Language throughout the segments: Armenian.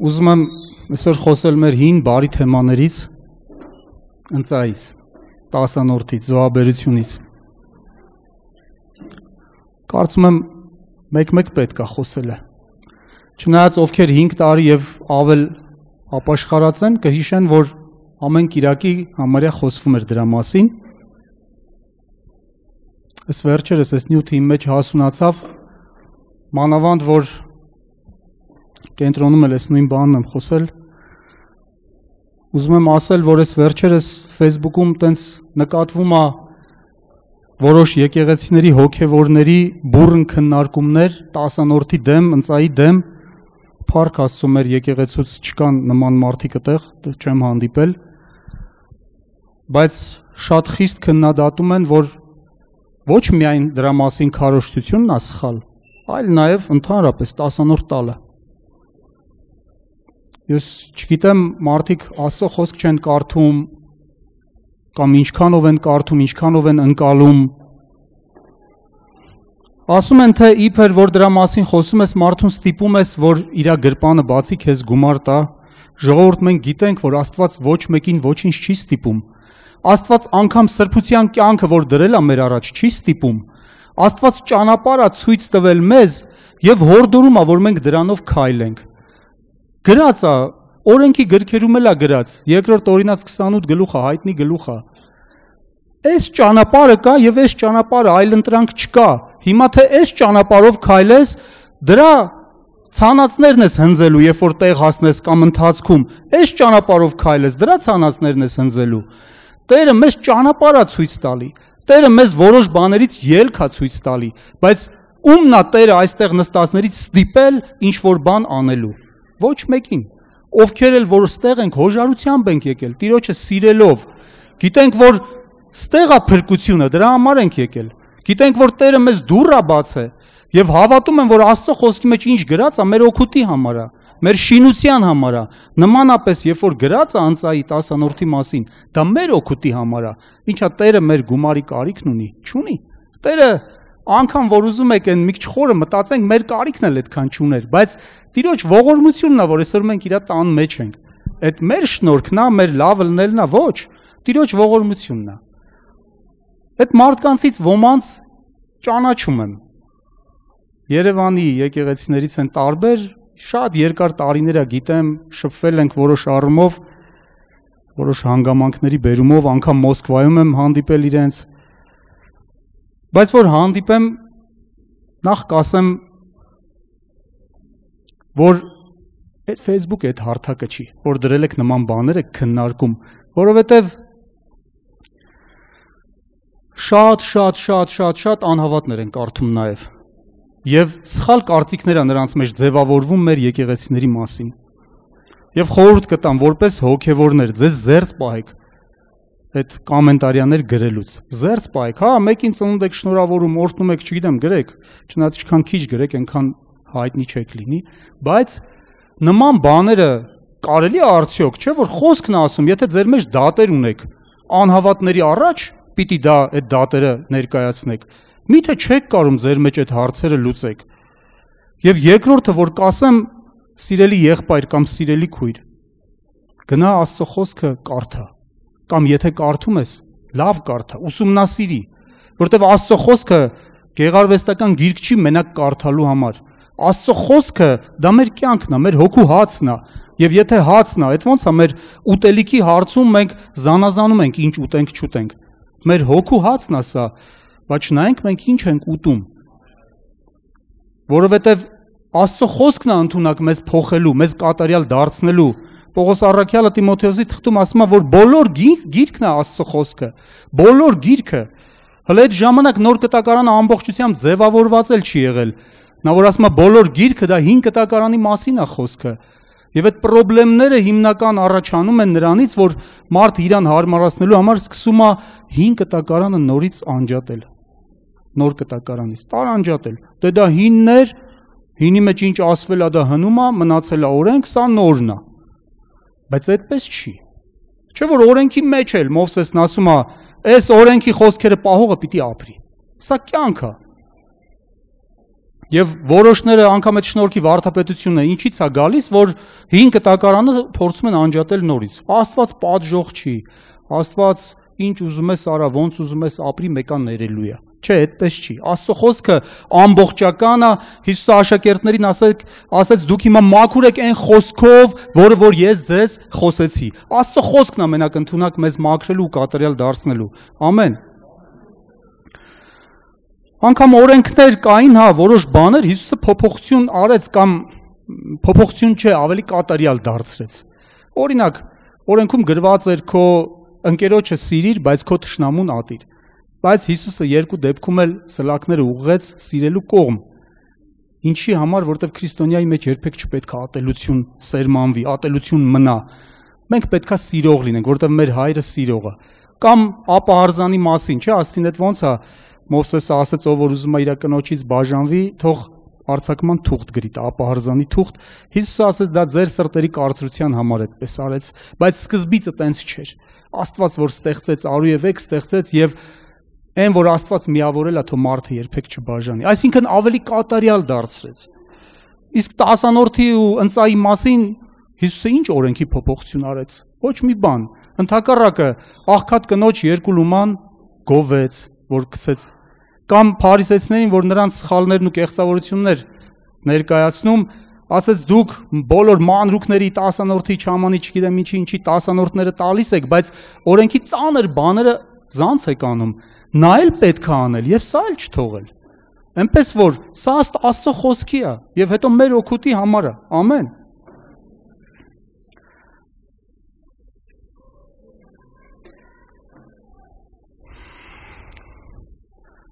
Ուզում եմ այսօր խոսել մեր հին բարի թեմաներից, ընծայից, տասանորդից, զոհաբերությունից։ Կարծում եմ մեկ-մեկ պետք է խոսելը։ Չնայած ովքեր 5 տարի եւ ավել ապաշխարած են, կհիշեն, որ ամեն կիրակի համարյա խոսվում էր դրա մասին։ Այս վերջերս այս նյութի իմ մեջ հասունացավ, մանավանդ որ կենտրոնում էլ այս նույն բանն եմ խոսել, ուզում եմ ասել, որ այս վերջերս Facebook-ում տենց նկատվում է որոշ եկեղեցիների հոգևորների բուռն քննարկումներ, տասանորդի դեմ, ընծայի դեմ, փառք Աստծո մեր եկեղեցուց չկան նման մարդիկ այդտեղ, չեմ հանդիպել, բայց շատ խիստ քննադատում են, որ ոչ միայն դրա մասին քարոզչությունն է սխալ, այլ նաև ընդհանրապես տասանորդ տալը։ Ես չգիտեմ, մարդիկ Աստծո խոսք չեն կարդում, կամ ինչքանով են կարդում, ինչքանով են ընկալում։ Ասում են, թե իբր որ դրա մասին խոսում ես, մարդուն ստիպում ես, որ իր գրպանը բացի քեզ գումար տա, ժողովուրդ մենք գիտենք, որ Աստված ոչ մեկին ոչինչ չի ստիպում։ Աստված անգամ սրբության կյանքը, որ դրել է մեր առաջ, չի ստիպում։ Աստված ճանապարհ է ցույց տվել մեզ եւ հորդորում է, որ մենք դրանով քայլենք։ Գրած է, օրենքի գրքերում էլ է գրած, երկրորդ օրինաց 28 գլուխը, հայտնի գլուխը։ Այս ճանապարհը կա եւ այս ճանապարհը այլընտրանք չկա։ Հիմա թե այս ճանապարհով քայլես, դրա ցանածներն ես հնձելու, երբ որ տեղ հասնես կամ ընթացքում, այս ճանապարհով քայլես, դրա ցանածներն ես հնձելու։ Տերը մեզ ճանապարհ է ցույց տալի։ Տերը մեզ որոշ բաներից ելք է ցույց տալի, բայց ումն է Տերը այստեղ նստածներից ստիպել ինչ որ բան անելու։ Ոչ մեկին, ովքեր էլ որ ստեղ ենք, հոժարությամբ ենք եկել, Տիրոջը սիրելով, գիտենք, որ ստեղ է փրկությունը, դրա համար ենք եկել, գիտենք, որ Տերը մեզ դուռ է բացել եւ հավատում եմ, որ Աստծո խոսքի մեջ ինչ գրած է, մեր օգուտի համար է, մեր շինության համար է, նմանապես, երբ որ գրած է անցայի տասանորդի մասին, դա մեր օգուտի համար է, ինչա Տերը մեր գումարի կարիքն ունի, չունի, Տերը անգամ որ ուզում եք այն մի քիչ խորը մտածենք, մեր կարիքն էլ այդքան չուներ, բայց Տիրոջ ողորմությունն է, որ այսօր մենք իր տան մեջ ենք։ Այդ մեր շնորհքն է, մեր լավը լնելն է, ոչ, Տիրոջ ողորմությունն է։ Այդ մարդկանցից ոմանց ճանաչում եմ։ Երևանի եկեղեցիներից են տարբեր, շատ երկար տարիներ է գիտեմ, շփվել ենք որոշ առումով, որոշ հանգամանքների բերումով, անգամ Մոսկվայում եմ հանդիպել իրենց։ Բայց որ հանդիպեմ, նախ կասեմ, որ այդ Facebook-ը այդ հարթակը չի, որ դրել եք նման բաներ եք քննարկում, որովհետև շատ անհավատներ են կարդում նաև եւ սխալ կարծիքներ է նրանց մեջ ձևավորվում մեր եկեղեցիների մասին։ Եվ խորհուրդ կտամ, որպես հոգևորներ, ձեզ զերծ պահեք այդ կոմենտարիաներ գրելուց։ Զերծ պահեք, հա, մեկին ծնունդ եք շնորհավորում, օրհնում եք, չգիտեմ, գրեք, չնայած ինչքան քիչ գրեք, այնքան հայտնի չեք լինի, բայց նման բաները կարելի է արդյոք, չէ՞ որ խոսքն է ասում, եթե ձեր մեջ դատեր ունեք, անհավատների առաջ պիտի դա այդ դատերը ներկայացնեք։ Միթե չեք կարում ձեր մեջ այդ հարցերը լուծեք։ Եվ երկրորդը, որ կասեմ, սիրելի եղբայր կամ սիրելի քույր, գնա Աստծո խոսքը կարդա, կամ եթե կարդում ես, լավ կարդա, ուսումնասիրի, որտեղ Աստծո խոսքը գեղարվեստական գիրք չի մենակ կարդալու համար։ Աստծո խոսքը դա մեր կյանքն է, մեր հոգու հացն է, եւ եթե հացն է, այդ ոնց է մեր ուտելիքի հարցում մենք զանազանում ենք ինչ ուտենք, չուտենք։ Մեր հոգու հացն է սա, բայց նայենք մենք ինչ ենք ուտում։ Որովհետեւ Աստծո խոսքն է ընդունակ մեզ փոխելու, մեզ կատարյալ դարձնելու։ Պողոս առաքյալը Տիմոթեոսի թղթում ասում է, որ բոլոր գիրքն է Աստծո խոսքը, բոլոր գիրքը։ Հələ այդ ժամանակ նոր կտակարանը ամբողջությամբ ձևավորված էլ չի եղել։ Նա որ ասում է բոլոր գիրքը դա 5 կտակարանի մասին է խոսքը։ Եվ այդ խնդիրները հիմնական առաջանում են նրանից, որ մարդ իրան հարմարացնելու համար սկսում է 5 կտակարանը նորից անջատել։ Նոր կտակարանից տարանջատել։ Դե դա հիններ, հինի մեջ ինչ ասվել է դա հնում է, մնացել է օրենք, սա նորն է։ Բայց այդպես չի։ Չէ՞ որ օրենքի մեջ էլ Մովսեսն ասում է, այս օրենքի խոսքերը պահողը պիտի ապրի։ Սա կյանք է։ Եվ որոշները անգամ այդ շնորհքի վարդապետությունը ինչից է գալիս, որ 5 տակարանը փորձում են անջատել նորից։ Աստված պատժող չի։ Աստված ինչ ուզում ես արա, ոնց ուզում ես ապրի, մեկան ներելու է։ Չէ, այդպես չի։ Աստծո խոսքը ամբողջական է։ Հիսուսը աշակերտներին ասեց դուք հիմա մաքուր եք այն խոսքով, որը որ ես ձեզ խոսեցի։ Աստծո խոսքն է մենակ ընդունակ մեզ մաքրելու ու կատարյալ դարձնելու։ Ամեն։ Անկամ օրենքներ կային, հա, որոշ բաներ Հիսուսը փոփոխություն արեց կամ փոփոխություն չէ, ավելի կատարյալ դարձրեց։ Օրինակ, օրենքում գրված էր քո ընկերոջը սիրիր, բայց քո թշնամուն ատիր։ Բայց Հիսուսը երկու դեպքում էլ սլաքները ուղղեց սիրելու կողմ։ Ինչի համար, որտեվ քրիստոնյայի մեջ երբեք չպետք է ատելություն սերմանվի, ատելություն մնա։ Մենք պետքա սիրող լինենք, որտեվ մեր հայրը սիրող է։ Կամ ապահարզանի մասին, չէ, ասին այդ ոնց է Մովսեսը ասեց, ով որ ուզում է իր կնոջից բաժանվի, թող արձակման թուղթ գրի, ապահարզանի թուղթ։ Հիսուսը ասեց, դա ձեր սրտերի կարծրության համար այդպես արեց, բայց սկզբից այտենց չէր։ Աստված, որ ստեղծեց արու եւ եք ստեղծեց եւ այն, որ Աստված միավորել է, թող մարդը երբեք չբաժանի։ Այսինքն ավելի կատարյալ դարձրեց։ Իսկ 10-որդի ու ընծայի մասին Հիսուսը ինչ օրենքի փոփոխություն արեց։ Ոչ մի բան։ Ընդհակառակը աղքատ կնոջ երկու լուման գովեց, որ գցեց, կամ փարիսեցիներին, որ նրանց սխալներն ու կեղծավորություններ ներկայացնում, ասեց դուք բոլոր մանրուքների 10-որդի չամանի, չգիտեմ ինչի 10-որդները տալիս եք, բայց օրենքի ծանր բաները զանց եք անում, նա էլ պետք է անել եւ սա էլ չթողել։ Այնպես որ սա Աստծո խոսքի է եւ հետո մեր օգուտի համար է։ Ամեն։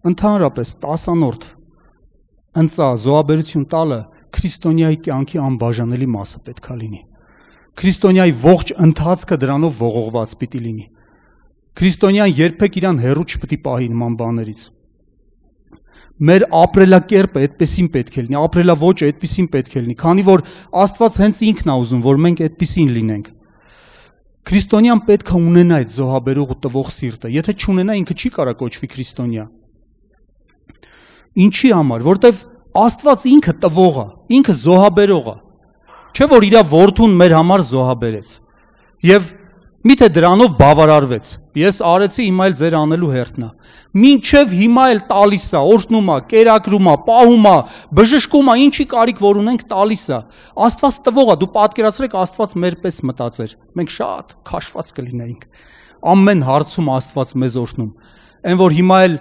Ընդհանրապես 10-որդ ընծա զոհաբերություն տալը քրիստոնյայի կյանքի անբաժանելի մասը պետք է լինի։ Քրիստոնյայի ողջ ընթացքը դրանով ողողված պիտի լինի։ Քրիստոնյան երբեք իրան հեռու չպիտի պահի նման բաներից։ Մեր ապրելակերպը այդպեսին պետք է լինի, ապրելաոճը այդպեսին պետք է լինի, քանի որ Աստված հենց ինքն է ուզում, որ մենք այդպեսին լինենք։ Քրիստոնյան պետք է ունենա այդ զոհաբերող ու տվող սիրտը, եթե չունենա ինքը չի կարա կոչվի քրիստոնյա։ Ինչի համար, որտեվ Աստված ինքը տվող է, ինքը զոհաբերող է։ Չէ որ իր որդուն մեր համար զոհաբերեց։ Եվ միթե դրանով բավարարվեց։ Ես արեցի, հիմա էլ ձեր անելու հերթն է։ Մինչև հիմա էլ տալիս է, օրհնում է, կերակրում է, պահում է, բժշկում է, ինչի կարիք որ ունենք տալիս է։ Աստված տվող է, դու պատկերացրեք Աստված մերպես մտածեր։ Մենք շատ քաշված կլինեինք։ Ամեն հարցում Աստված մեզ օրհնում։ Այն որ հիմա էլ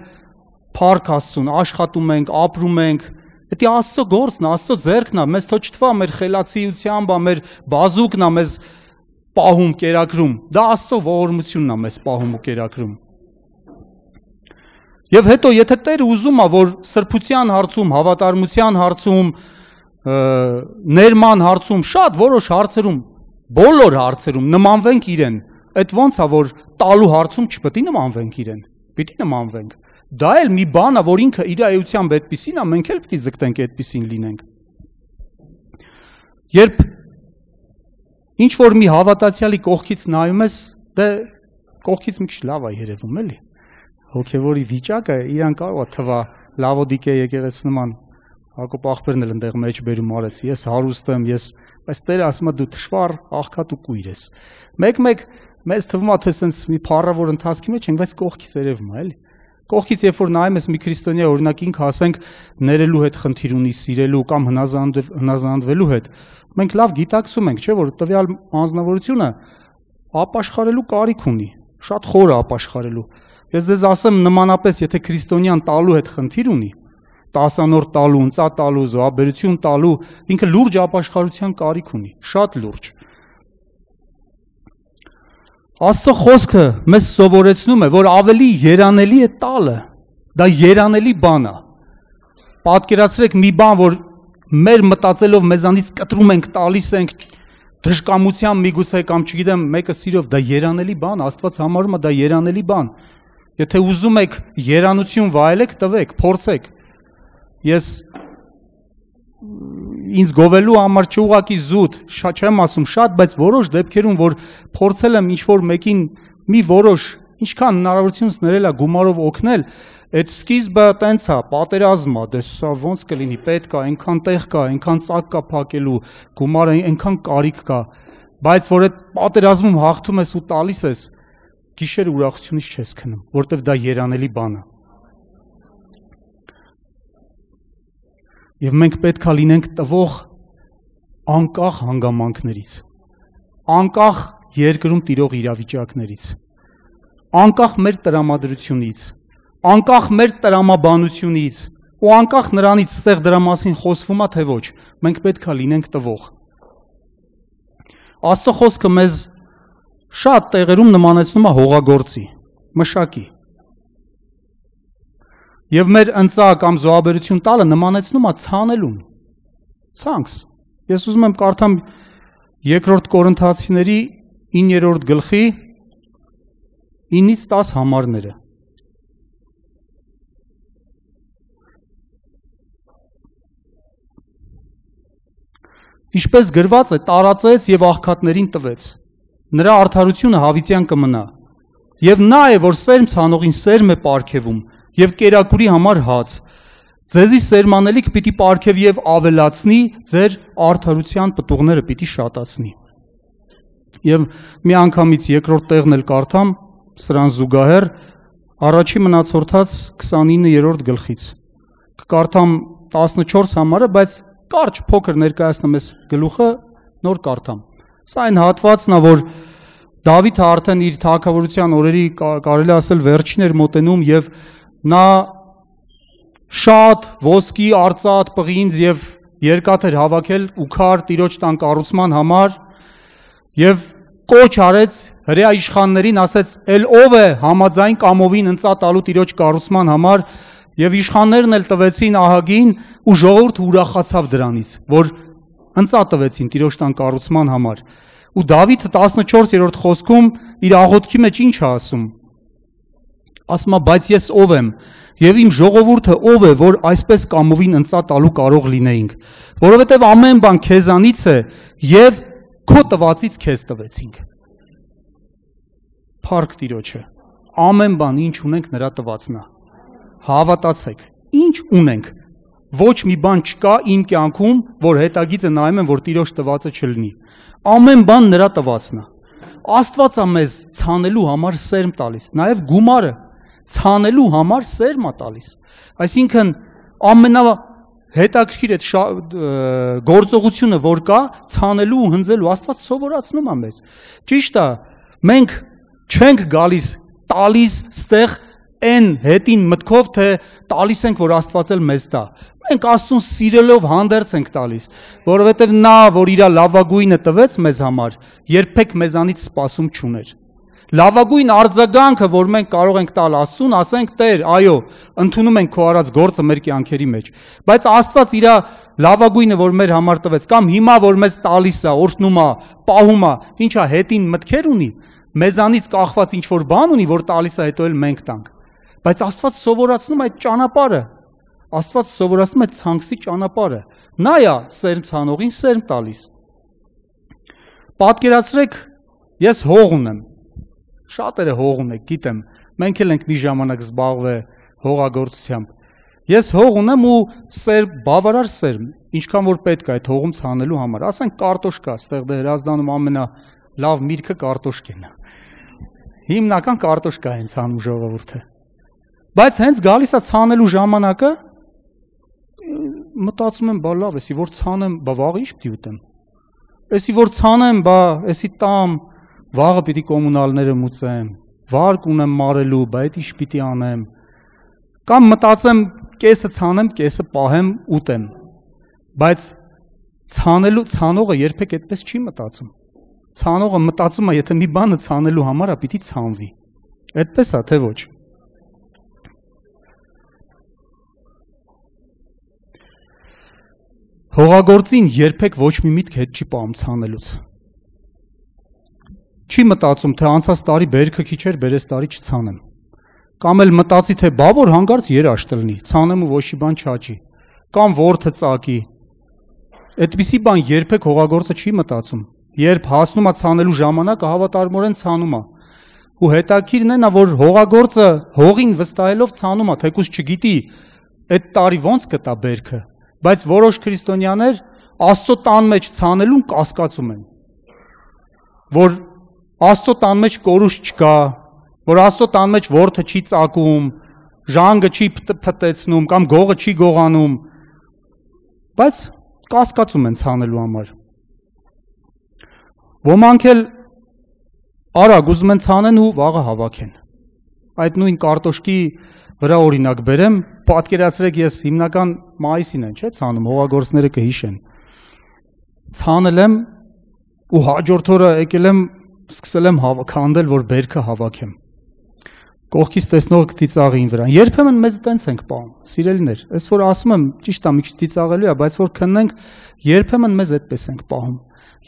Փառք Աստծուն, աշխատում ենք, ապրում ենք, դա Աստծո գործն է, Աստծո ձեռքն է, մեզ թող չթվա մեր խելացիությամբ, մեր բազուկն է մեզ պահում, կերակրում, դա Աստծո ողորմությունն է մեզ պահում ու կերակրում։ Եվ հետո, եթե Տերը ուզում է, որ սրբության հարցում, հավատարմության հարցում, ներման հարցում, շատ որոշ հարցերում, բոլոր հարցերում նմանվենք իրեն, այդ ոնց է, որ տալու հարցում չպետք է նմանվենք իրեն, պիտի նմանվենք։ Դա էլ մի բան է, որ ինքը իր էությամբ այդպիսին է, մենք էլ պիտի ձգտենք այդպիսին լինենք։ Երբ ինչ որ մի հավատացյալի կողքից նայում ես, դե կողքից մի քիչ լավ է երևում, էլի։ Հոգևորի վիճակը իրան կարող է թվա Լավոդիկե եկեղեցու նման Հակոբ աղբերն էլ ընդեղ մեջ բերում արեց։ Ես հարուստ եմ, բայց Տերը ասում է դու թշվառ, աղքատ ու կույր ես։ Մեկ մեզ թվում է թե sense մի փառավոր ընթացքի մեջ ենք, բայց կողքից երևում է, էլի։ Կողքից երբ որ նայում ես մի քրիստոնյա օրինակ ինքը ասենք ներելու հետ խնդիր ունի, սիրելու կամ հնազանդվելու հետ, մենք լավ գիտակցում ենք, չէ՞ որ տվյալ անձնավորությունը ապաշխարելու կարիք ունի, շատ խորը ապաշխարելու։ Ես ձեզ ասեմ նմանապես, եթե քրիստոնյան տալու հետ խնդիր ունի, 10-որդ տալու, ընծա տալու, զոհաբերություն տալու, ինքը լուրջ ապաշխարության կարիք ունի, շատ լուրջ։ Աստծո խոսքը մեզ սովորեցնում է, որ ավելի երանելի է տալը, դա երանելի բան է։ Պատկերացրեք մի բան, որ մեր մտածելով մեզանից կտրում ենք, տալիս ենք, դժկամությամբ միգուցե կամ չգիտեմ, մեկը սիրով, դա երանելի բան, Աստված համարում է դա երանելի բան։ Եթե ուզում եք երանություն վայելեք, տվեք, փորձեք։ Ես ինձ գովելու համար չուղակի զուտ, չեմ ասում շատ, բայց որոշ դեպքերում, որ փորձել եմ ինչ-որ մեկին մի որոշ ինչքան հնարավորությունս ներել է գումարով օգնել, այդ սկիզբը տենց է, պատերազմ է, դե սա ոնց կլինի, պետք է, այնքան տեղ կա, այնքան ծակ կա փակելու, գումարը այնքան կարիք կա, բայց որ այդ պատերազմում հաղթում ես ու տալիս ես, գիշեր ուրախությունից չես քնում, որտեվ դա երանելի բան է։ Եվ մենք պետք է լինենք տվող անկախ հանգամանքներից, անկախ երկրում տիրող իրավիճակներից, անկախ մեր տրամադրությունից, անկախ մեր տրամաբանությունից ու անկախ նրանից ստեղ դրա մասին խոսվում է թե ոչ, մենք պետք է լինենք տվող։ Աստծո խոսքը մեզ շատ տեղերում նմանեցնում է հողագործի, մշակի։ Եվ մեր ընծա կամ զոհաբերություն տալը նմանեցնում է ցանելուն, ցանքս։ Ես ուզում եմ կարդամ 2 Կորինթացիների 9-րդ գլխի 9-ից 10 համարները։ Ինչպես գրված է, տարածեց եւ աղքատներին տվեց։ Նրա արդարությունը հավիտյան կմնա։ Եվ նա է, որ սերմ ցանողին սերմ է պարգևում եւ կերակուրի համար հաց։ Ձեզի սերմանելիք պիտի պարգև եւ ավելացնի, ձեր արդարության պտուղները պիտի շատացնի։ Եվ մի անգամից երկրորդ տեղն էլ կարդամ, սրան զուգահեռ, առաջի մնացորդած 29-րդ գլխից։ Կկարդամ 14 համարը, բայց կարճ փոքր ներկայացնեմ ես գլուխը, նոր կարդամ։ Սա այն հատվածն է, որ Դավիթը արդեն իր թագավորության օրերի կարելի ասել վերջին էր մոտենում եւ նա շատ ոսկի, արծաթ, պղինձ եւ երկաթ էր հավաքել ու քար տիրոջ տան կառուցման համար եւ կոչ արեց հրեա իշխաններին, ասեց «Էլ ով է համաձայն կամովին ընծա տալու տիրոջ կառուցման համար» եւ իշխաններն էլ տվեցին ահագին ու ժողովուրդը ուրախացավ դրանից, որ ընծա տվեցին տիրոջ տան կառուցման համար։ Ու Դավիթը 14-րդ խոսքում իր աղոթքի մեջ ինչ է ասում։ Ասում է, բայց ես ով եմ եւ իմ ժողովուրդը ով է, որ այսպես կամովին ընծա տալու կարող լինեինք, որովհետեւ ամեն բան քեզանից է եւ քո տվածից քեզ տվեցինք։ Փառք Տիրոջը։ Ամեն բան ինչ ունենք նրա տվածն է։ Հավատացեք, ինչ ունենք։ Ոչ մի բան չկա իմ կյանքում, որ հետագիծը նայում եմ, որ Տիրոջ տվածը չլինի։ Ամեն բան նրա տվածն է։ Աստված է մեզ ցանելու համար սերմ տալիս, նաև գումարը ցանելու համար սերմ է տալիս։ Այսինքն ամենահետաքրքիր այդ գործողությունը, որ կա, ցանելու ու հնձելու, Աստված սովորացնում է մեզ։ Ճիշտ է, մենք չենք գալիս տալիս ստեղ այն հետին մտքով, թե տալիս ենք, որ Աստված էլ մեզ տա։ Մենք Աստծուն սիրելով հանդերձ ենք տալիս, որովհետև նա, որ իր լավագույնը տվեց մեզ համար, երբեք մեզանից սպասում չուներ։ Լավագույն արձագանքը, որ մենք կարող ենք տալ Աստծուն, ասենք Տեր, այո, ընդունում ենք քո արած գործը մեր կյանքերի մեջ, բայց Աստված իր լավագույնը, որ մեր համար տվեց, կամ հիմա, որ մեզ տալիս է, օրհնում է, պահում է, ինչա հետին մտքեր ունի, մեզանից կախված ինչ-որ բան ունի, որ տալիս է, հետո էլ մենք տանք։ Բայց Աստված սովորացնում այդ ճանապարհը, Աստված սովորացնում այդ ցանքսի ճանապարհը, նա է սերմ ցանողին սերմ տալիս։ Պատկերացրեք, ես հող ունեմ, շատերը հող ունեք, գիտեմ, մենք էլ ենք մի ժամանակ զբաղվել հողագործությամբ։ Ես հող ունեմ ու բավարար սերմ, ինչքան որ պետք է այդ հողում ցանելու համար, ասենք կարտոշկա, ստեղ դե Հրազդանում ամենալավ միրգը կարտոշկեն է։ Հիմնական կարտոշկա են ցանում ժողովուրդը։ Բայց հենց գալիս է ցանելու ժամանակը, մտածում եմ, բա լավ, էսի որ ցանեմ, բա վաղը ինչ պիտի ուտեմ։ Էսի որ ցանեմ, բա էսի տամ, վաղը պիտի կոմունալները մուծեմ, վարկ ունեմ մարելու, բա այդ ինչ պիտի անեմ։ Կամ մտածեմ, կեսը ցանեմ, կեսը պահեմ, ուտեմ։ Բայց ցանողը երբեք այդպես չի մտածում։ Ցանողը մտածում է, եթե մի բանը ցանելու համար է, պիտի ցանվի։ Այդպես է, թե ոչ։ Հողագործին երբեք ոչ մի միտք հետ չի պահում ցանելուց։ Չի մտածում, թե անցած տարի բերքը քիչ էր, բերես տարի չցանեմ։ Կամ էլ մտածի, թե բա որ հանկարծ երաշտ լինի, ցանեմ ու ոչ մի բան չաճի, կամ որդը ծակի։ Այդպիսի բան երբեք հողագործը չի մտածում։ Երբ հասնում է ցանելու ժամանակը, հավատարմորեն ցանում է։ ու հետաքրքիրն է նա, որ հողագործը հողին վստահելով ցանում է, թեկուզ չգիտի այդ տարի ոնց կտա բերքը, բայց որոշ քրիստոնյաներ Աստծո տան մեջ ցանելուն կասկածում են, որ Աստծո տան մեջ կորուս չկա, որ Աստծո տան մեջ որդը չի ծակում, ժանգը չի փտեցնում կամ գողը չի գողանում, բայց կասկածում են ցանելու համար։ Ոմանք էլ արագ ուզում են ցանեն ու վաղը հավաքեն։ Այդ նույն կարտոշկի վրա օրինակ բերեմ, պատկերացրեք ես հիմնական մայիսին են, չէ՞, ցանում, հողագործները կհիշեն։ Ցանել եմ ու հաջորդ օրը եկել եմ, սկսել եմ քանդել, որ բերքը հավաքեմ։ Կողքից տեսնողը կծիծաղի ին վրա։ Երբեմն մեզ տենց ենք պահում, սիրելիներ, այս որ ասում եմ, ճիշտ է, մի քիչ ծիծաղելու է, բայց որ քննենք, երբեմն մեզ այդպես ենք պահում։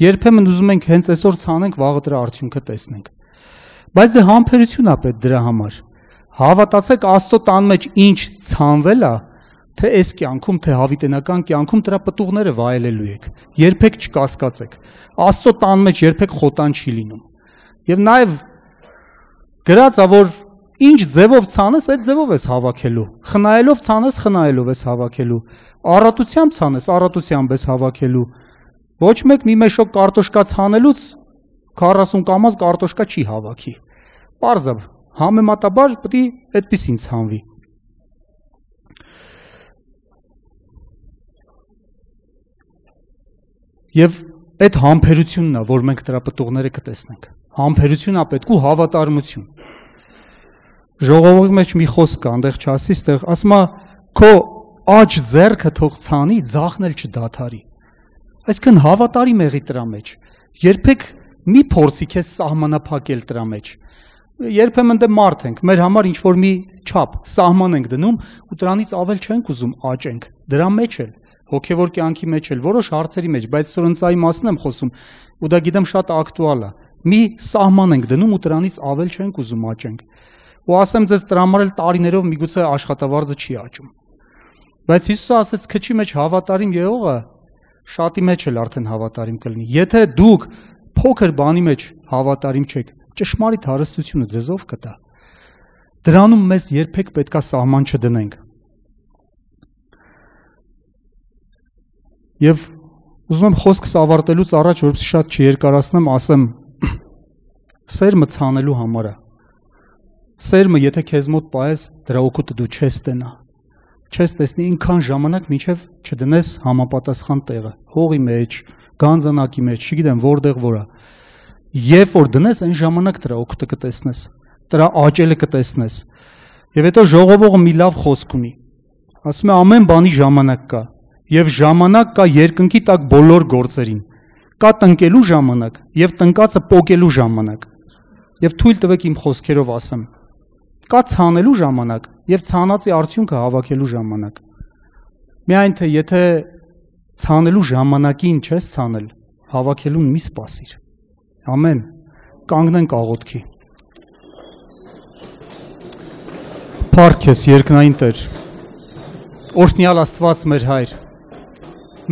Երբեմն ուզում ենք հենց այսօր ցանենք, վաղը դրա արդյունքը տեսնենք։ Բայց դե համբերություն է պետք դրա համար։ Հավատացեք Աստծո տան մեջ ինչ ցանվել է, թե այս կյանքում, թե հավիտենական կյանքում դրա պտուղները վայելելու եք։ Երբեք չկասկածեք։ Աստծո տան մեջ երբեք խոտան չի լինում։ Եվ նաև գրած է, որ ինչ ձևով ցանես, այդ ձևով ես հավաքելու։ Խնայելով ցանես, խնայելով ես հավաքելու։ Առատությամբ ցանես, առատությամբ ես հավաքելու։ Ոչ մեկ մի մեշոկ կարտոշկա ցանելուց 40 կամաց կարտոշկա չի հավաքի։ Պարզ է, համեմատաբար պետք է այդպեսին ցանվի։ Եվ այդ համբերությունն է, որ մենք դրա պտուղները կտեսնենք։ Համբերություն է պետք ու հավատարմություն։ Ժողովի մեջ մի խոսք կա, այնտեղ չասի, այստեղ ասում է, քո աջ ձեռքը թող ցանի, ձախն էլ չդադարի։ Այսինքն հավատարիմ եղի դրա մեջ։ Երբեք մի փորձի քեզ սահմանափակել դրա մեջ։ Երբեմն դե մարդ ենք, մեր համար ինչ որ մի չափ սահման ենք դնում ու դրանից ավել չենք ուզում աճենք։ Դրա մեջ էլ հոգևոր կյանքի մեջ էլ որոշ հարցերի մեջ, բայց սորընծայի մասին եմ խոսում, ու դա գիտեմ շատ ակտուալ է։ Մի սահման ենք դնում ու դրանից ավել չենք ուզում աճենք։ Ու ասեմ ձեզ դրա համար էլ տարիներով միգուցե աշխատավարձը չի աճում։ Բայց Հիսուսը ասեց քչի մեջ հավատարիմ եղողը շատի մեջ էլ արդեն հավատարիմ կլինի։ Եթե դուք փոքր բանի մեջ հավատարիմ չեք, ճշմարիտ հարստությունը ձեզով կտա։ Դրանում մեզ երբեք պետքա սահման չդնենք։ Եվ ուզում եմ խոսքս ավարտելուց առաջ, որպեսզի շատ չերկարացնեմ, ասեմ, սերմը ցանելու համար է։ Սերմը եթե քեզ մոտ պահես, դրա օգուտը դու չես տենա։ Չես տեսնի ինքան ժամանակ, մինչև չդնես համապատասխան տեղը, հողի մեջ, գանձանակի մեջ, չգիտեմ որտեղ որ է։ Երբ որ դնես, այն ժամանակ դրա օգուտը կտեսնես, դրա աճելը կտեսնես։ Եվ հետո ժողովողը մի լավ խոսք ունի։ Ասում է ամեն բանի ժամանակ կա, եւ ժամանակ կա երկնքի տակ բոլոր գործերին։ Կա տնկելու ժամանակ եւ տնկածը պոկելու ժամանակ։ Եվ թույլ տվեք իմ խոսքերով ասեմ։ Կա ցանելու ժամանակ եւ ցանածի արդյունքը հավաքելու ժամանակ։ Միայն թե եթե ցանելու ժամանակին չես ցանել, հավաքելուն մի սպասիր։ Ամեն։ Կանգնենք աղոթքի։ Փառք քեզ երկնային Տեր։ Օրհնյալ Աստված մեր Հայր։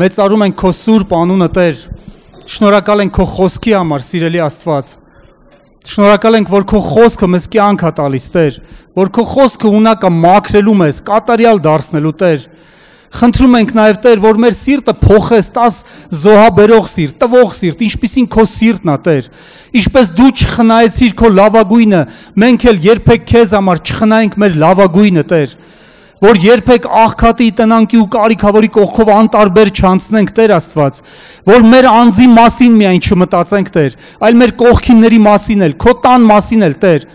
Մեծարում ենք քո սուրբ անունը Տեր։ Շնորհակալ ենք քո խոսքի համար, սիրելի Աստված։ Շնորհակալ ենք, որ քո խոսքը մեզ կյանք է տալիս, Տեր, որ քո խոսքը ունակ է մաքրելու մեզ, կատարյալ դարձնելու, Տեր։ Խնդրում ենք նաև Տեր, որ մեր սիրտը փոխես, տաս զոհաբերող սիրտ, տվող սիրտ, ինչպիսին քո սիրտն է, Տեր։ Ինչպես դու չխնայեցիր քո լավագույնը, մենք էլ երբեք քեզ համար չխնայենք մեր լավագույնը, Տեր։ Որ երբեք աղքատի տնանքի ու կարիքավորի կողքով անտարբեր չանցնենք, Տեր Աստված, որ մեր անձի մասին միայն չմտածենք, Տեր, այլ մեր կողքինների մասին էլ, քո տան մասին էլ, Տեր,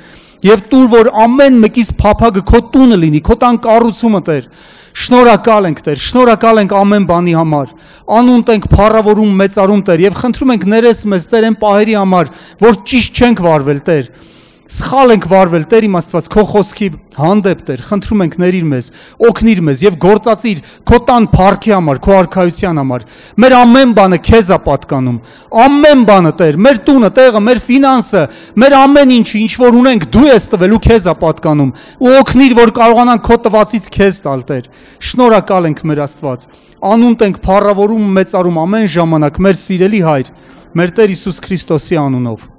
եւ տուր, որ ամեն մեկից փափագը քո տունը լինի, քո տան կառուցումը, Տեր։ Շնորհակալ ենք, Տեր, շնորհակալ ենք ամեն բանի համար, անունդ ենք փառավորում, մեծարում, Տեր, եւ խնդրում ենք ներես մեզ, Տեր, այն պահերի համար, որ ճիշտ չենք վարվել, Տեր։ Սխալ ենք վարվել, Տեր իմ Աստված, քո խոսքի հանդեպ, Տեր, խնդրում ենք ների մեզ, օգնիր մեզ եւ գործածիր քո տան փառքի համար, քո արքայության համար։ Մեր ամեն բանը քեզ է պատկանում։ Ամեն բանը, Տեր, մեր տունը, տեղը, մեր ֆինանսը, մեր ամեն ինչը, ինչ որ ունենք, դու ես տվել ու քեզ է պատկանում։ Ու օգնիր, որ կարողանանք քո տվածից քեզ տալ, Տեր։ Շնորհակալ ենք մեր Աստված։ Անունդ ենք փառավորում, մեծարում ամեն ժամանակ մեր սիրելի Հայր, մեր Տեր Հիսուս Քրիստոսի անունով։